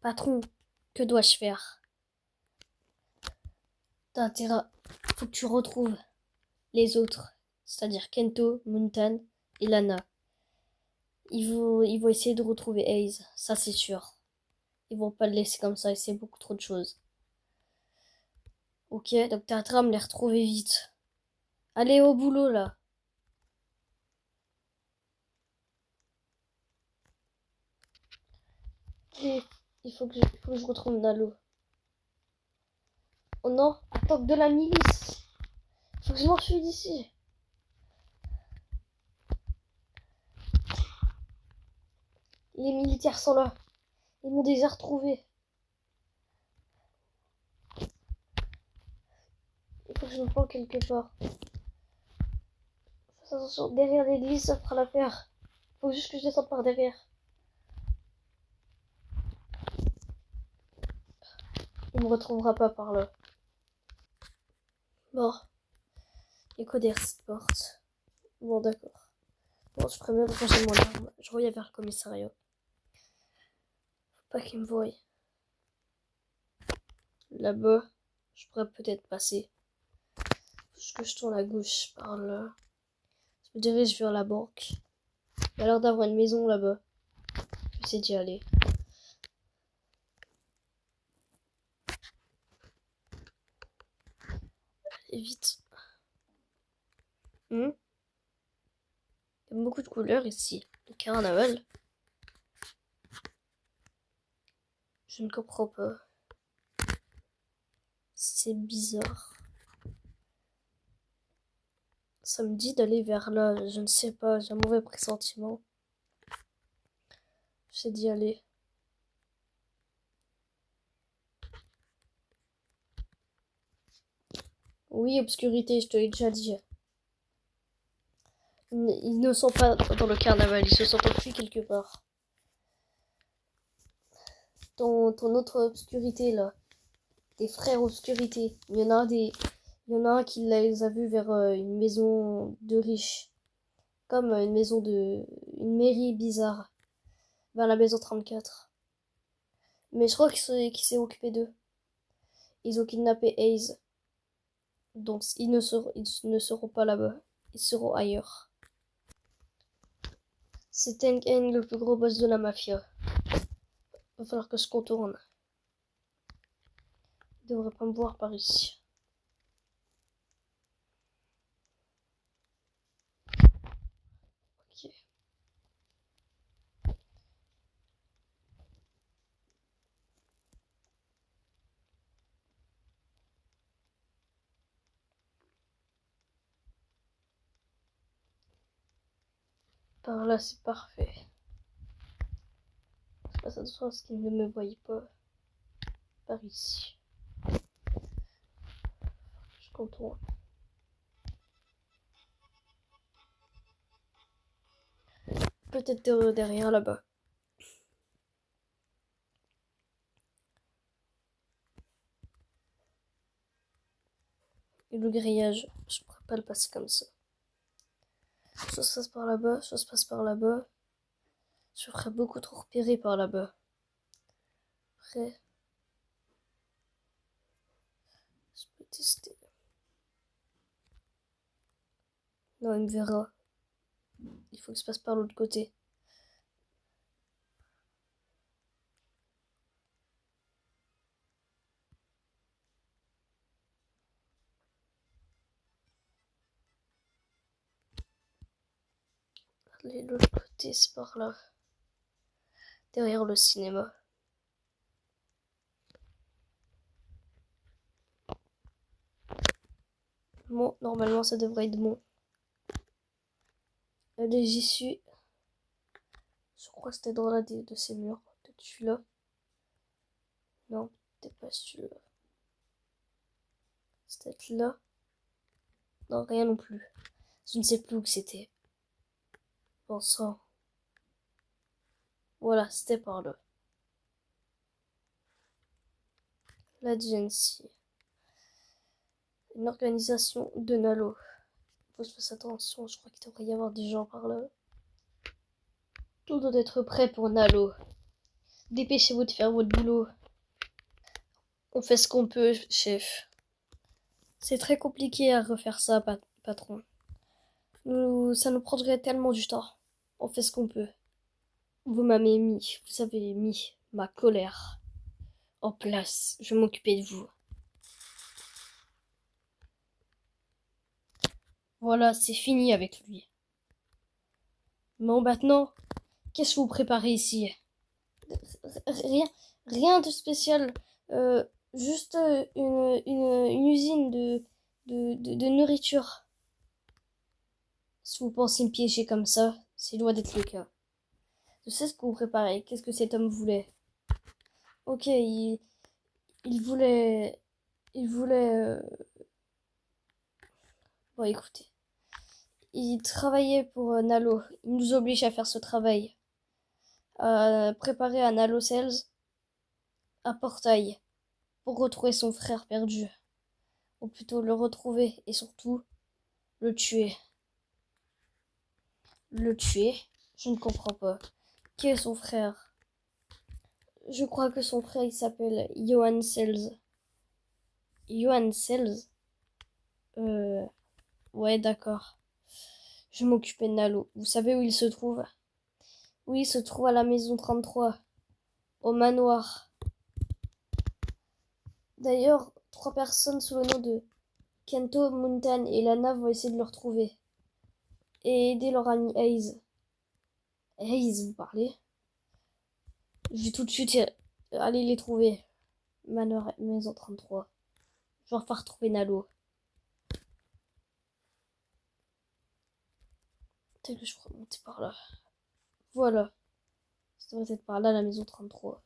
Patron, que dois-je faire? T'as intérêt. Faut que tu retrouves les autres, c'est-à-dire Kento, Muntan et Lana. Ils vont essayer de retrouver Ace, ça c'est sûr. Ils vont pas le laisser comme ça, et c'est beaucoup trop de choses. Ok, donc t'as intérêt à me les retrouver vite. Allez au boulot là. Et il faut que je retrouve Nalo. Oh non, attaque de la milice. Faut que je m'enfuis d'ici. Les militaires sont là. Ils m'ont déjà retrouvé. Il faut que je me planque quelque part. Fais attention, derrière l'église, ça fera l'affaire. Faut juste que je descende par derrière. Il me retrouvera pas par là. Bon, il y a quoi derrière cette porte? Bon, d'accord. Bon, je préviens de ranger mon arme. Je reviens vers le commissariat. Faut pas qu'il me voie. Là-bas, je pourrais peut-être passer. Juste que je tourne à gauche par là. Je me dirige vers la banque. Il y a l'air d'avoir une maison là-bas. Je vais essayer d'y aller. Allez, vite. Il y a beaucoup de couleurs ici. Le carnaval. Je ne comprends pas. C'est bizarre. Ça me dit d'aller vers là. Je ne sais pas. J'ai un mauvais pressentiment. J'essaie d'y aller. Oui, obscurité, je te l'ai déjà dit. Ils ne sont pas dans le carnaval. Ils se sont enfuis quelque part. Ton autre obscurité là. Des frères obscurité. Il y en a un qui les a vus vers une maison de riches. Comme une mairie bizarre. Vers la maison 34. Mais je crois qu'il s'est occupé d'eux. Ils ont kidnappé Ace. Donc ils ne seront pas là-bas. Ils seront ailleurs. C'est Teng Eng, le plus gros boss de la mafia. Va falloir que je contourne. Il devrait pas me voir par ici. Ok. Par là, c'est parfait. Je fasse attention à ce qu'il ne me voie pas. Par ici. Je contourne. Peut-être derrière là-bas. Et le grillage, je pourrais pas le passer comme ça. Soit ça passe par là-bas, soit ça passe par là-bas. Je ferais beaucoup trop repérer par là-bas. Après, je peux tester. Non, il me verra. Il faut que je passe par l'autre côté. Allez, l'autre côté, c'est par là. Derrière le cinéma. Bon, normalement, ça devrait être bon. Allez, j'y suis. Je crois que c'était dans l'un de ces murs. Peut-être celui-là. Non, peut-être pas celui-là. C'est peut-être là. Non, rien non plus. Je ne sais plus où que c'était. Bon sang. Voilà, c'était par là. La GNC. Une organisation de Nalo. Faut que je fasse attention, je crois qu'il devrait y avoir des gens par là. Tout doit être prêt pour Nalo. Dépêchez-vous de faire votre boulot. On fait ce qu'on peut, chef. C'est très compliqué à refaire ça, patron. Ça nous prendrait tellement du temps. On fait ce qu'on peut. Vous avez mis ma colère en place. Je vais m'occuper de vous. Voilà, c'est fini avec lui. Bon, maintenant, qu'est-ce que vous préparez ici? Rien, rien de spécial. Juste une usine de nourriture. Si vous pensez me piéger comme ça, c'est loin d'être le cas. Je sais ce que vous préparez. Qu'est-ce que cet homme voulait? Ok, il voulait... Il voulait... Bon, écoutez. Il travaillait pour Nalo. Il nous oblige à faire ce travail. À préparer un Nalo Cells, un portail, pour retrouver son frère perdu. Ou plutôt le retrouver et surtout le tuer. Le tuer? Je ne comprends pas. Qui est son frère? Je crois que son frère il s'appelle Johan Cells. Johan Cells? Ouais, d'accord. Je m'occupais de Nalo. Vous savez où il se trouve? Oui, il se trouve à la maison 33, au manoir. D'ailleurs, 3 personnes sous le nom de Kento, Mountain et Lana vont essayer de le retrouver. Et aider leur ami Hayes. Hayes, vous parlez? Je vais tout de suite aller les trouver. Manoir, maison 33. Je vais enfin retrouver Nalo. Peut-être que je pourrais monter par là. Voilà. Ça devrait être par là, la maison 33.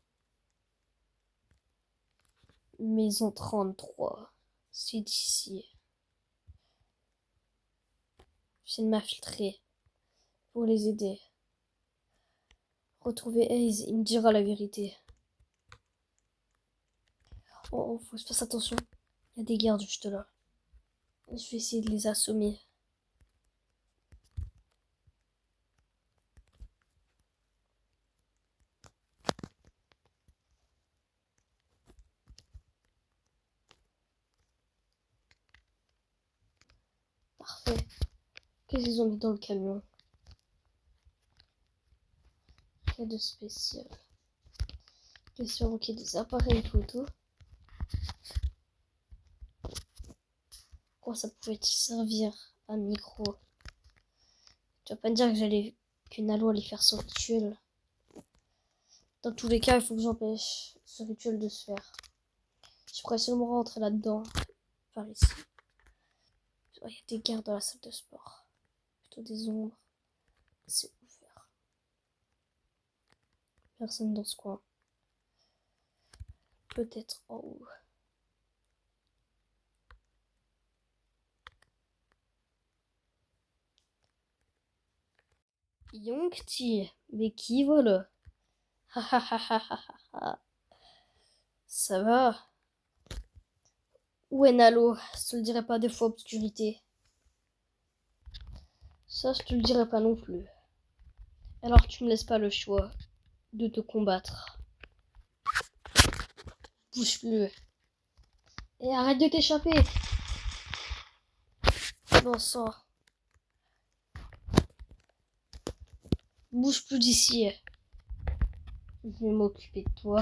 Maison 33. C'est d'ici. J'essaie de m'infiltrer pour les aider. Retrouver Hayes, il me dira la vérité. Oh, faut que je fasse attention. Il y a des gardes juste là. Je vais essayer de les assommer. Parfait. Qu'est-ce qu'ils ont mis dans le camion? Rien de spécial. Question qu'il y ait des appareils photo. Quoi ça pouvait-il servir? Un micro. Tu vas pas me dire que Nalo allait faire son rituel. Dans tous les cas, il faut que j'empêche ce rituel de se faire. Je pourrais seulement rentrer là-dedans. Par ici. Il y a des gardes dans la salle de sport. Plutôt des ombres. C'est ouvert. Personne dans ce coin. Peut-être en haut. Yongti, mais qui voilà? Ça va? Où est Nalo? Je te le dirai pas des fois obscurité. Ça, je te le dirai pas non plus. Alors tu me laisses pas le choix de te combattre. Bouge-le. Et arrête de t'échapper. Bon sang. Bouge plus d'ici. Je vais m'occuper de toi.